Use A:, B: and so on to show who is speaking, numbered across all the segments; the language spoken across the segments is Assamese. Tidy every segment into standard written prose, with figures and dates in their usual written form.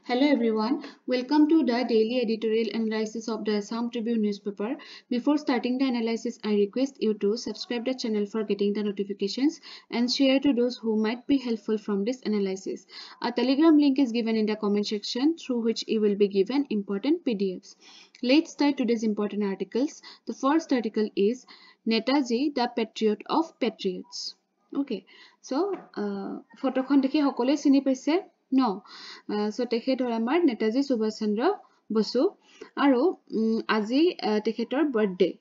A: Hello everyone, welcome to the daily editorial analysis of the Assam Tribune newspaper. Before starting the analysis, I request you to subscribe the channel for getting the notifications and share to those who might be helpful from this analysis. A Telegram link is given in the comment section through which you will be given important PDFs. Let's start today's important articles. The first article is Netaji, the Patriot of Patriots. Okay, so photokhon dekhi hokole chini paise no so tekhetor amar Netaji Subhash Chandra Bosu aru আজি tekhetor birthday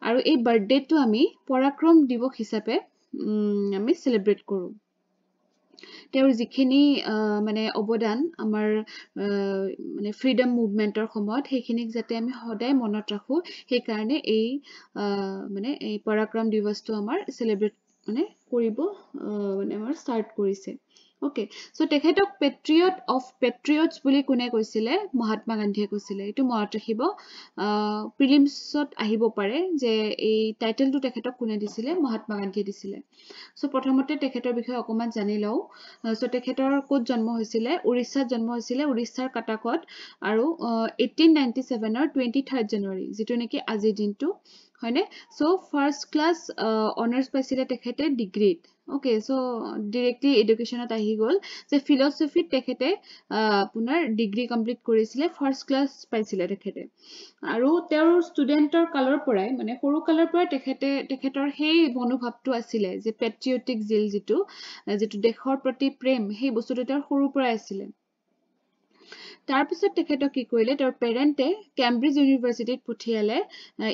A: aru ei birthday to ami Parakram Divok hisabe ami celebrate koru তেওঁৰ যিখিনি মানে অবদান আমাৰ মানে ফ্ৰীডম মুভমেন্টৰ সময়ত সেইখিনিক যাতে আমি সদায় মনত ৰাখো সেই কাৰণে এই মানে এই পৰাক্ৰম দিৱসটো আমাৰ সেলিব্ৰেট মানে কৰিব মানে আমাৰ স্টাৰ্ট কৰিছে Okay, so tekhetok patriot of patriots বুলি কোনে কৈছিলে মহাত্মা গান্ধীয়ে কৈছিলে এটো মনত ৰাখিব প্ৰিলিমছত আহিব পাৰে যে এই টাইটেলটো তেখেতক কোনে দিছিলে মহাত্মা গান্ধীয়ে দিছিলে সো প্ৰথমতে তেখেতৰ বিষয়ে অকমান জানি লও সো তেখেতৰ কোত জন্ম হৈছিলে উৰিষ্যাত জন্ম হৈছিলে উৰিষ্যাৰ কাটাকত আৰু 1897 ৰ 23 জানুৱাৰী যেটো নেকি আজিৰ দিনটো হয়নে সো ফাৰ্স্ট ক্লাস অনাৰ্স পাইছিলে তেখেতে ডিগ্ৰীত Okay, so directly education at ahi gol je philosophy tekhete punar degree complete korisile first class paisile tekhete aru teur studentor kalor porai mane horu kalor porai tekhetor hei monobhabtu asile je patriotic zeal jitu dekhor proti prem hei bostuto teur horu porai asile তাৰ পিছত তেখেতক কি কৰিলে তেওঁৰ পেৰেন্টে কেম্ব্ৰিজ ইউনিভাৰ্সিটিত পঠিয়ালে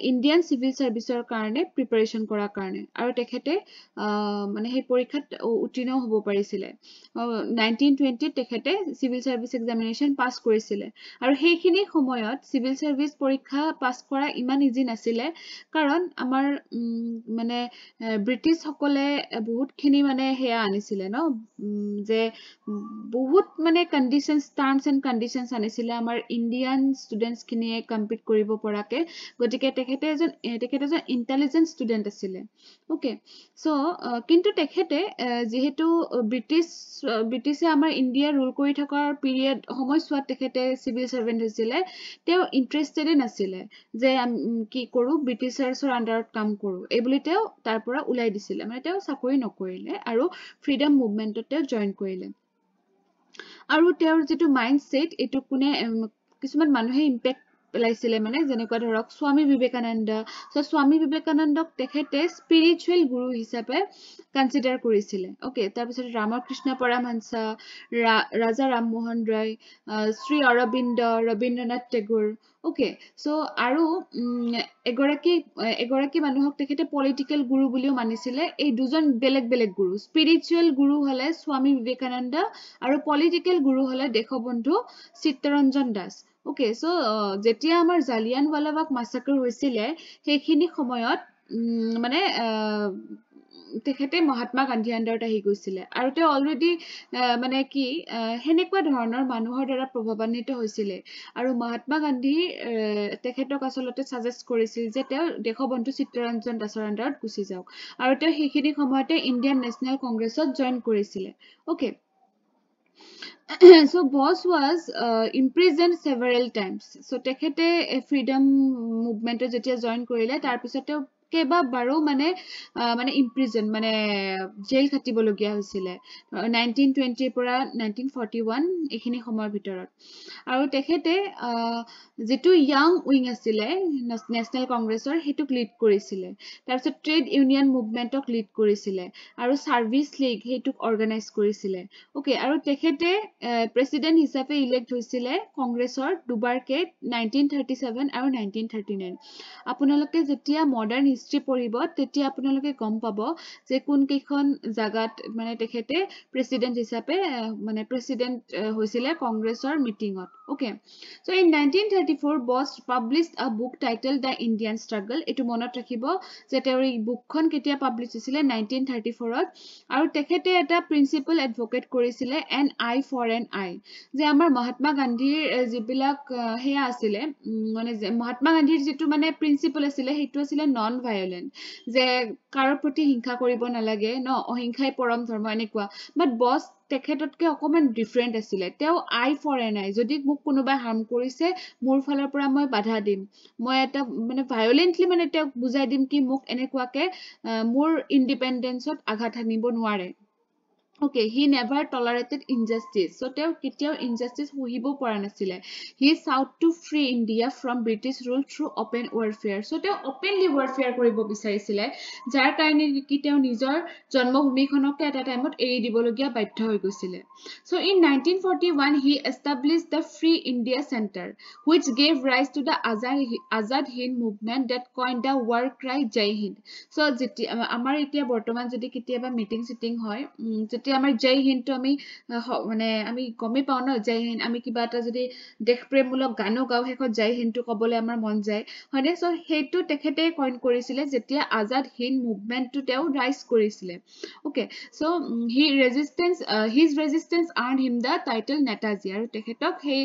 A: ইন্ডিয়ান সিভিল সাৰ্ভিসৰ কাৰণে প্ৰিপাৰেচন কৰাৰ কাৰণে আৰু তেখেতে মানে সেই পৰীক্ষাত উত্তীৰ্ণ হ'ব পাৰিছিলে 1920 তেখেতে সিভিল সাৰ্ভিস এক্সামিনেশন পাস কৰিছিলে আৰু সেইখিনি সময়ত সিভিল সাৰ্ভিস পৰীক্ষা পাস কৰা ইমান ইজি নাছিলে কাৰণ আমাৰ মানে ব্ৰিটিছ সকলে বহুতখিনি মানে হেয়া আনিছিলে ন যে বহুত মানে কন্ডিশনস টাৰ্মস এন্ড কন্ডিশনস আনিছিলে আমাৰ ইন্ডিয়ান ষ্টুডেন্টস খিনিয়ে কম্পিট কৰিব পৰাকে গতিকে তেখেতে এজন ইন্টেলিজেন্ট ষ্টুডেন্ট আছিলে ওকে সো কিন্তু তেখেতে যেহেতু ব্ৰিটিছে আমাৰ ইন্ডিয়া ৰুল কৰি থকাৰ পিৰিয়ড সময়ছোৱাত তেখেতে সিভিল সাৰ্ভেন্ট হৈছিলে তেও ইন্টাৰেষ্টেড নাছিলে যে কি কৰো ব্ৰিটিছাৰ্ছৰ আন্ডাৰত কাম কৰো এই বুলি তেও তাৰ পৰা উলাই দিছিলে মানে তেও চাকৰি নকৰিলে আৰু ফ্ৰীডম মুভমেন্টত তেও জয়েন কৰিলে আৰু তেওঁৰ যেটো মাইন্ডসেট এটো কোনে কিছুমান মানুহে ইম্প্যাক্ট পেলাইছিলে মানে যেনেকুৱা ধৰক স্বামী বিবেকানন্দ সো স্বামী বিবেকানন্দক তেখেতে স্পিৰিচুৱেল গুৰু হিচাপে কনসিডাৰ কৰিছিলে ওকে তাৰ পিছত ৰামকৃষ্ণ পৰমহংস ৰাজা ৰামমোহন ৰায় শ্ৰী অৰবিন্দ ৰবীন্দ্ৰনাথ টেগোৰ ওকে সো আৰু এগৰাকী মানুহক তেখেতে পলিটিক্যাল গুৰু বুলিও মানিছিলে এই দুজন বেলেগ গুৰু স্পিৰিচুৱেল গুৰু হলে স্বামী বিবেকানন্দ আৰু পলিটিক্যাল গুৰু হলে দেশবন্ধু চিত্তৰঞ্জন দাস Okay, so যেতিয়া আমাৰ জালিয়ানৱালাবাগ মাসাকাৰ হৈছিলে সেইখিনি সময়ত মানে তেখেতে মহাত্মা গান্ধী আন্ডাৰত আহি গৈছিলে আৰু তে অলৰেডি মানে কি হেনেকুৱা ধৰণৰ মানুহৰ দ্বাৰা প্ৰভাৱান্বিত হৈছিলে আৰু মহাত্মা গান্ধী তেখেতক আসলতে সাজেষ্ট কৰিছিল যে তেওঁ দেশবন্ধু চিত্তৰঞ্জন দাসৰ আন্ডাৰত গুচি যাওক আৰু তেওঁ সেইখিনি সময়তে ইণ্ডিয়ান নেশনেল কংগ্ৰেছত জয়েন কৰিছিলে Okay. So Bose was imprisoned several times. So tekhete freedom movement jetia join korile tar pisote keba baro mane imprison mane jail khatibo logia hoisile 1920 pora 1941 ekhini somoyৰ ভিতৰত আৰু তেখেতে যেটো ইয়াং উইং আছিল নেশনেল কংগ্ৰেছৰ হেতুক লিড কৰিছিলে তাৰ পিছত ট্ৰেড ইউনিয়ন মুভমেন্টক লিড কৰিছিলে আৰু সাৰ্ভিস লীগ হেতুক অৰ্গানাইজ কৰিছিলে ওকে আৰু তেখেতে প্ৰেসিডেন্ট হিচাপে ইলেক্ট হৈছিলে কংগ্ৰেছৰ দুবাৰকে 1937 আৰু 1939 আপোনালোকে যেতিয়া মডাৰ্ন হিষ্ট্ৰী পঢ়িব তেতিয়া আপোনালোকে গম পাব যে কোন কেখন জাগাত মানে তেখেতে প্ৰেসিডেন্ট হিচাপে মানে প্ৰেসিডেন্ট হৈছিলে কংগ্ৰেছৰ মিটিংত okay so in 1934 Bose published a book titled The Indian Struggle এটো মনত ৰাখিব যে তেওঁৰ এই বুকখন কেতিয়া পাবলিছ হৈছিলে 1934 ত আৰু তেখেতে এটা প্ৰিন্সিপল এডভোকেট কৰিছিলে an eye for an eye যে আমাৰ মহাত্মা গান্ধীৰ যিবিলাক হেয়া আছিলে মানে মহাত্মা গান্ধীৰ যেটো মানে প্ৰিন্সিপল আছিলে হেতু আছিলে নন ভায়োলেন্ট যে কাৰো প্ৰতি হিংসা কৰিব নালাগে ন অহিংসাই পৰম ধৰ্ম এনেকুৱা বাট বছ তেখেততকে অকমান ডিফাৰেণ্ট আছিলে তেওঁ আই ফৰ এন আই যদি মোক কোনোবাই হাৰ্ম কৰিছে মোৰ ফালৰ পৰা মই বাধা দিম মই এটা মানে ভায়োলেন্টলি মানে তেওঁক বুজাই দিম কি মোক এনেকুৱাকে মোৰ ইণ্ডিপেণ্ডেন্সত আঘাত হানিব নোৱাৰে Okay, he never tolerated injustice. So, তেওঁ কেতিয়াও injustice সহিব পৰা নাছিলে. He sought to free India from British rule through open warfare. So, তেওঁ openly warfare কৰিব বিচাৰিছিলে, যাৰ কাৰণে কি তেওঁ নিজৰ জন্মভূমিখনক এটা টাইমত এৰি দিবলগীয়া বাধ্য হৈ গৈছিলে. So, in 1941, he established the Free India Center, which gave rise to the Azad Hind movement that coined the war cry Jai Hind. So, আমাৰ এতিয়া বৰ্তমান যদি কেতিয়াবা মিটিং সিটিং হয় যেতিয়া আমাৰ জয় হিন্দটো আমি মানে আমি গমে পাও ন জয় হিন্দ আমি কিবা এটা যদি দেশপ্ৰেমমূলক গানো গাও হেকত জয় হিন্দটো কবলে আমাৰ মন যায় হয়নে সো হেতু তেখেতে কইন কৰিছিলে যেতিয়া আজাদ হিন্দ মুভমেন্টটো তেও ৰাইজ কৰিছিলে okay so his resistance earned him the title Netaji আৰু তেখেতক হে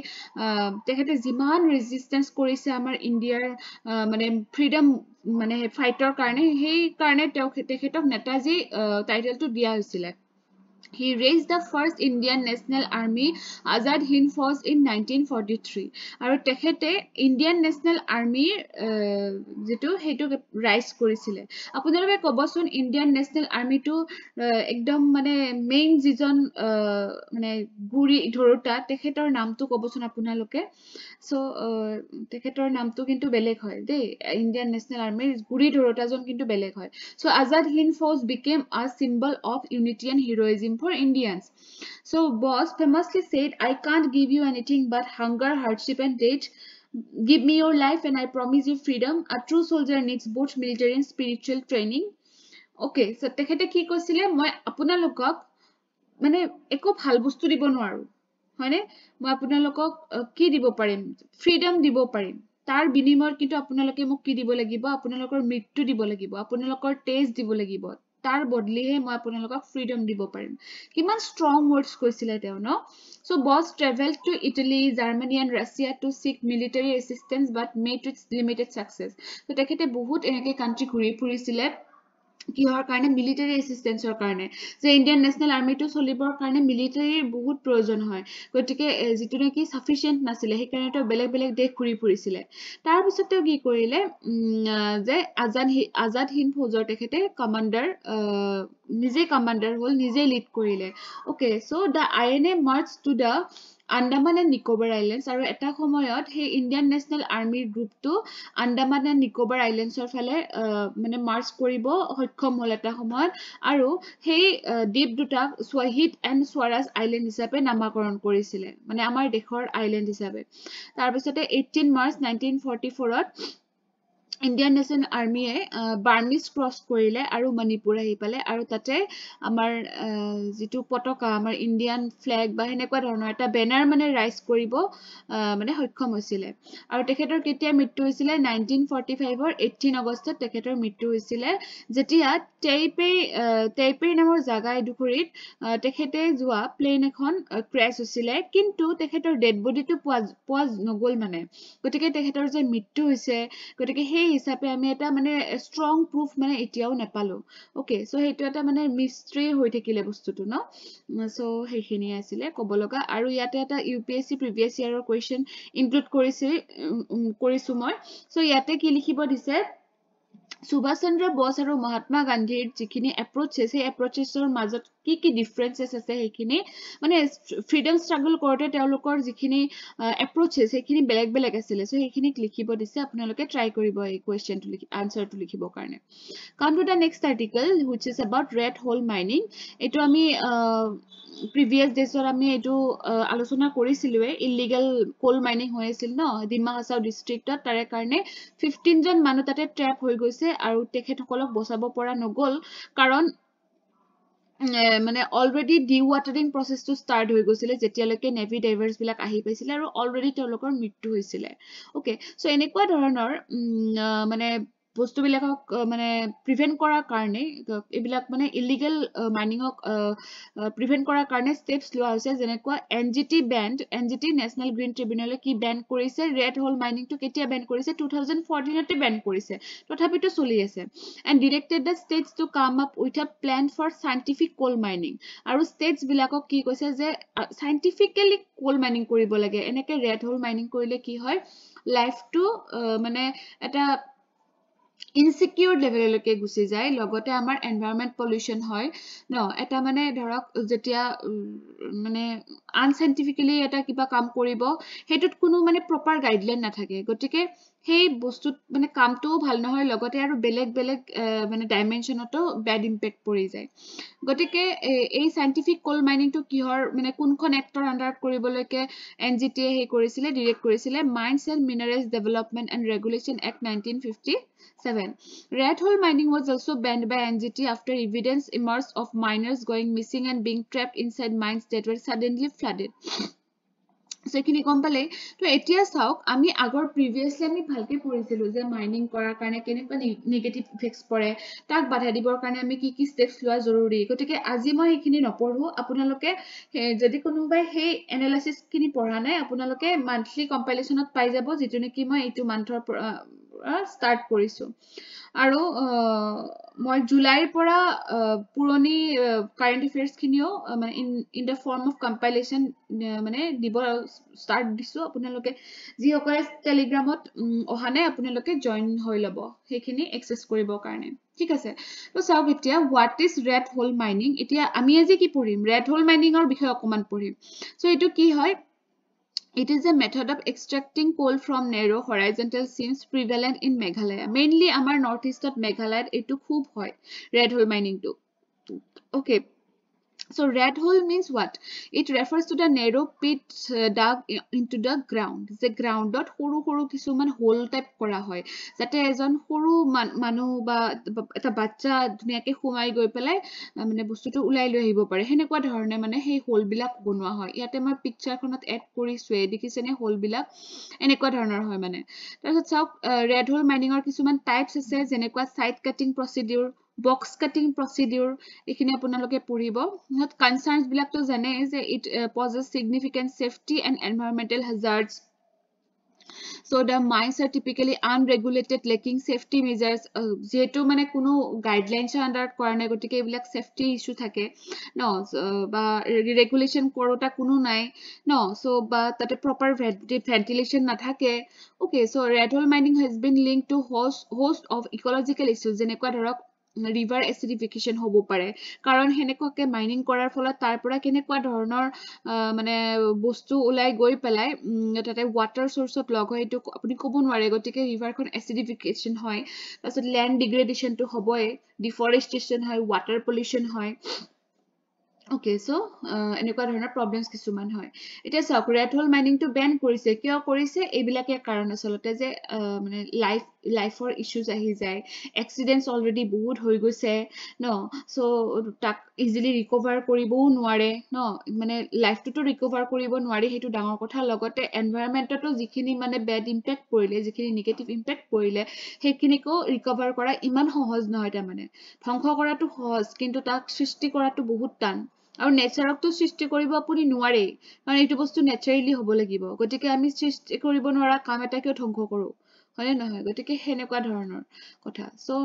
A: তেখেতে যিমান ৰেজিস্ট্যান্স কৰিছে আমাৰ ইন্ডিয়াৰ মানে ফ্ৰীডম মানে ফাইটৰ কাৰণে সেই কাৰণে তেখেতক নেতাজী টাইটেলটো দিয়া হৈছিল He raised the first Indian National Army Azad Hind Force in 1943 আৰু তেখেতে Indian National Army যেটো হেতু ৰাইজ কৰিছিলে আপোনালোকে কবচোন Indian National Army টো একদম মানে মেইন যিজন মানে গুৰি ধৰোটা তেখেতৰ নামটো কবচোন আপোনালোকে সো তেখেতৰ নামটো কিন্তু বেলেগ হয় দেই Indian National Army গুৰি ধৰোটাজন কিন্তু বেলেগ হয় so Azad Hind Force became a symbol of unity and heroism for Indians. So boss famously said, I can't give you anything but hunger, hardship and death. Give me your life and I promise you freedom. A true soldier needs both military and spiritual training. Okay, so tekhete ki koisile moi apunalokok mane eko bhal bostu dibo noaru. Hoine moi apunalokok ki dibo parim? Freedom dibo parim. তাৰ বিনিময়ত কিন্তু আপোনালোকে মোক কি দিব লাগিব আপোনালোকৰ মৃত্যু দিব লাগিব আপোনালোকৰ তেজ দিব লাগিব তাৰ বদলিহে মই আপোনালোকক ফ্ৰীডম দিব পাৰিম কিমান ষ্ট্ৰং ওয়াৰ্ডস কৈছিলে তেওঁ ন so Bose traveled to Italy Germany and Russia to seek military assistance but met with limited success so তেখেতে বহুত এনেকে কান্ট্ৰি ঘুৰি ফুৰিছিলে কিহৰ কাৰণে মিলিটাৰী এসিস্টেন্সৰ কাৰণে যে ইন্ডিয়ান ন্যাশনাল আৰ্মি টু চলিবৰ কাৰণে মিলিটাৰীৰ বহুত প্ৰয়োজন হয় গতিকে যেটো নেকি সাফিশিয়েন্ট নাছিলে সেই কাৰণে তো বেলেগ বেলেগ দেশ ঘুৰি ফুৰিছিলে তাৰ পিছতে কি কৰিলে যে আজাদ হিন্দ ফৌজৰ তেখেতে কমান্ডাৰ নিজে কমান্ডাৰ হল নিজে লিড কৰিলে okay so the INA marched to the Andaman and Nicobar Islands আৰু এটা সময়ত হে ইন্ডিয়ান ন্যাশনাল আৰ্মিৰ গ্ৰুপটো আন্দামান এণ্ড নিকোবৰ আইল্যান্ডছৰ ফালে মানে মাৰ্চ কৰিব সক্ষম হল এটা সময়ত আৰু সেই দ্বীপ দুটা শহীদ এণ্ড স্বৰাজ আইল্যান্ড হিচাপে নামকৰণ কৰিছিলে মানে আমাৰ দেশৰ আইল্যান্ড হিচাপে তাৰ পিছতে 18 মাৰ্চ 1944 ত Indian National Army Burmese cross কৰিলে আৰু মণিপুৰ আহি পালে আৰু তাতে আমাৰ যেটো পতাকা আমাৰ ইন্ডিয়ান ফ্ল্যাগ বা হেনেকুৱা ধৰণৰ এটা বেনাৰ মানে ৰাইজ কৰিব মানে সক্ষম হৈছিলে আৰু তেখেতৰ কেতিয়া মৃত্যু হৈছিলে 1945 ৰ 18 আগষ্টত তেখেতৰ মৃত্যু হৈছিলে যেতিয়া তেইপে নামৰ জাগা এডুখৰিত তেখেতে যোৱা প্লেন এখন ক্ৰ্যাশ হৈছিলে কিন্তু তেখেতৰ ডেড বডিটো পোৱা নগল মানে গতিকে তেখেতৰ যে মৃত্যু হৈছে গতিকে সেই হিচাপে আমি এটা মানে স্ট্ৰং প্ৰুফ মানে এতিয়াও নেপালো ওকে সো হেতু এটা মানে মিস্ট্ৰি হৈ থাকিলে বস্তুটো ন সো হেখিনি আছিল কবলগা আৰু ইয়াতে এটা UPSC প্ৰিভিয়াস ইয়াৰৰ কোৱেশ্চন ইনক্লুড কৰিছো মই সো ইয়াতে কি লিখিব দিছে সুভাষ চন্দ্ৰ বস আৰু মহাত্মা গান্ধীৰ যিখিনি এপ্ৰোচেছ সেই এপ্ৰোচেছৰ মাজত কি ডিফাৰেন্সেছ আছে সেইখিনি মানে ফ্ৰীডম স্ট্ৰাগল কৰোতে তেওঁলোকৰ যিখিনি এপ্ৰোচেছ সেইখিনি বেলেগ বেলেগ আছিল সো সেইখিনি লিখিব দিছে আপোনালোকে ট্ৰাই কৰিব এই কোৱেশ্চনটো আনসাৰটো লিখিব কাৰণে come to the next article which is about red hole mining এটো আমি previous days আমি এটো আলোচনা কৰিছিলুৱে ইলিগাল কোল মাইনিং হৈ আছিল ন ডিমা হাছাও ডিস্ট্ৰিক্টত তাৰে কাৰণে 15 জন মানুহ তাতে ট্ৰ্যাপ হৈ গৈছে আৰু তেখেতসকলক বচাব পৰা নগল কাৰণ মানে অলৰেডি ডি ওয়াটাৰিং প্ৰসেসটো স্টাৰ্ট হৈ গৈছিলে যেতিয়ালৈকে নেভি ডাইভাৰ্স বিলাক আহি পাইছিল আৰু অলৰেডি তেওঁলোকৰ মৃত্যু হৈছিল ওকে সো এনেকুৱা ধৰণৰ মানে বস্তুবিলাকক মানে প্ৰিভেন্ট কৰাৰ কাৰণে এইবিলাক মানে ইলিগেল মাইনিঙক প্ৰিভেন্ট কৰাৰ কাৰণে ষ্টেপছ লোৱা হৈছে যেনেকুৱা NGT banned NGT national green ট্ৰিবিউনেলে কি বেন কৰিছে ৰেড হোল মাইনিংটো কেতিয়া বেন কৰিছে 2014তে বেন কৰিছে তথাপিতো চলি আছে and directed the states to come up with a plan for scientific coal mining আৰু states বিলাকক কি কৈছে যে scientifically coal mining কৰিব লাগে এনেকে red hole mining কৰিলে কি হয় লাইফটো মানে এটা ইনসিকিউৰ লেভেললৈকে গুচি যায় লগতে আমাৰ এনভায়ৰনমেন্ট পলিউশন হয় ন এটা মানে ধৰক যেতিয়া মানে আনসাইন্টিফিক্যালি এটা কিবা কাম কৰিব হেতুত কোনো মানে প্ৰপাৰ গাইডলাইন নাথাকে গতিকে সেই বস্তুত মানে কামটোও ভাল নহয় লগতে আৰু বেলেগ বেলেগ মানে ডাইমেনশনতো ব্যাড ইম্প্যাক্ট পৰি যায় গতিকে এই সাইন্টিফিক কোল মাইনিংটো কিহৰ মানে কোনখন এক্টৰ আন্ডাৰত কৰিবলৈকে NGT হে কৰিছিলে ডাইৰেক্ট কৰিছিলে mines and minerals development and regulation act 1957 red hole mining was also banned by NGT after evidence emerged of miners going missing and being trapped inside mines that were suddenly flooded So এখিনি কম পালে তো এতিয়া চাওক আমি আগৰ প্ৰিভিয়াসলি আমি ভালকে পঢ়িছিলো যে মাইনিং কৰাৰ কাৰণে কেনেকুৱা নেগেটিভ ইফেক্টস পৰে তাক বাধা দিবৰ কাৰণে আমি কি স্টেপস লোৱা জৰুৰী গতিকে আজি মই এখিনি নপঢ়ো আপোনালোকে যদি কোনোবাই সেই এনালাইসিস খিনি পঢ়া নাই আপোনালোকে মান্থলি কম্পাইলেশনত পাই যাব যেটো নেকি মই এইটো মান্থৰ স্টাৰ্ট কৰিছো আৰু মই জুলাইৰ পৰা পুৰণি কাৰেন্ট এফেয়াৰ্স খিনিও মানে in the form of compilation মানে দিব স্টাৰ্ট দিছো আপোনালোকে যি সকলে টেলিগ্ৰামত অহা নাই আপোনালোকে জয়েন হৈ লব সেইখিনি এক্সেস কৰিবৰ কাৰণে ঠিক আছে তো চাওক এতিয়া what is red hole mining এতিয়া আমি আজি কি পঢ়িম ৰেড হোল মাইনিংৰ বিষয়ে অকমান পঢ়িম সো এটো কি হয় It is a method of extracting coal from narrow horizontal seams prevalent in Meghalaya. Mainly, our northeast of Meghalaya, it took hoop hoy red hole mining too. Okay. So red hole means what? It refers to the narrow pit dug into the ground. The ground dot horu horu kisuman hole type kora hoy. Jate ejon horu manu ba eta bachcha dhuniake khumai goi pelai mane bostuto ulai loi ahibo pare henekwa dhorone mane hei hole bilak bonwa hoy iate moi picture khonot add korisue dekisene hole bilak enekwa dhoroner hoy mane tarot sauk red hole mining or kisuman types ase jenekwa side cutting procedure box cutting procedure ekhine apunaloke poribo not concerns bilak to jane je it poses significant safety and environmental hazards so the mines are typically unregulated lacking safety measures jeto mane kuno guidelines under korane gotike ebilak safety issue thake no ba regulation korota kuno nai no so ba tate proper ventilation na thake okay so red hole mining has been linked to host of ecological issues jenekwa dhorok river acidification hobo pare karon henekake mining korar phola tar pora kenekwa dhoroner mane bostu ulai goi pelai tate water source of log hoy etu apuni kobo nware gotike river kon acidification hoy tasot land degradation to hoboy deforestation hoy water pollution hoy Okay, so এনেকুৱা ধৰণৰ প্ৰবলেমছ কিছুমান হয় এটা চাওক rat hole mining to ban কৰিছে কিয় কৰিছে এইবিলাকে কাৰণ আচলতে যে মানে লাইফৰ ইস্যুজ আহি যায় এক্সিডেন্টস অলৰেডি বহুত হৈ গৈছে ন সো তাক ইজিলি ৰিকভাৰ কৰিবও নোৱাৰে ন মানে লাইফটো ৰিকভাৰ কৰিব নোৱাৰি হেতু ডাঙৰ কথা লগতে এনভায়ৰনমেন্টটো যিখিনি মানে বেড ইম্প্যাক্ট পৰিলে যিখিনি নেগেটিভ ইম্প্যাক্ট পৰিলে হেকিনিকো ৰিকভাৰ কৰা ইমান সহজ নহয় তা মানে ধ্বংস কৰাটো সহজ কিন্তু তাক সৃষ্টি কৰাটো বহুত টান আৰু নেচাৰক তো সৃষ্টি কৰিব আপুনি নোৱাৰে কাৰণ এইটো বস্তু নেচাৰেলি হ'ব লাগিব গতিকে আমি সৃষ্টি কৰিব নোৱাৰা কাম এটা কিয় ধ্বংস কৰো হয় নহয় গতিকে হেনেকুৱা ধৰণৰ কথা so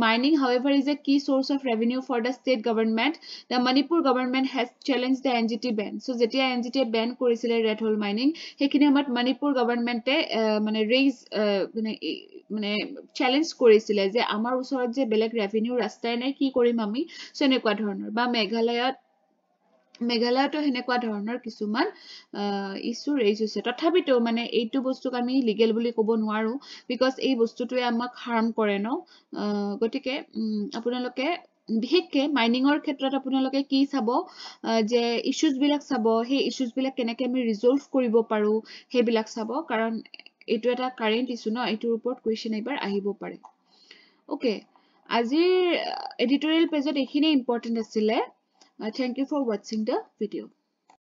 A: mining however is a key source of revenue for the state government the Manipur government has challenged the NGT ban so jetia NGT ban korisile red hole mining hekini amat Manipur government e mane raise মানে চ্যালেঞ্জ কৰিছিলে যে আমাৰ ওচৰত যে বেলেগ ৰেভিনিউ ৰাস্তাই নাই কি কৰিম আমি সেনেকুৱা ধৰণৰ বা মেঘালয়তো হেনেকুৱা ধৰণৰ কিছুমান ইস্যু ৰেজ হৈছে তথাপিতো মানে এইটো বস্তুক আমি লিগেল বুলি ক'ব নোৱাৰো বিকজ এই বস্তুটোৱে আমাক হাৰ্ম কৰে ন গতিকে আপোনালোকে বিশেষকে মাইনিংৰ ক্ষেত্ৰত আপোনালোকে কি চাব যে ইস্যুজ বিলাক চাব সেই ইস্যুজ বিলাক কেনেকৈ আমি ৰিজলভ কৰিব পাৰো হেবিলাক চাব কাৰণ এইটো এটা কাৰেন্ট ইস্যু ন এইটোৰ ওপৰত কোৱেশ্চন এবাৰ আহিব পাৰে ওকে আজিৰ এডিটৰিয়েল পেজত এখিনি ইম্পৰ্টেন্ট আছিল Thank you for watching the video.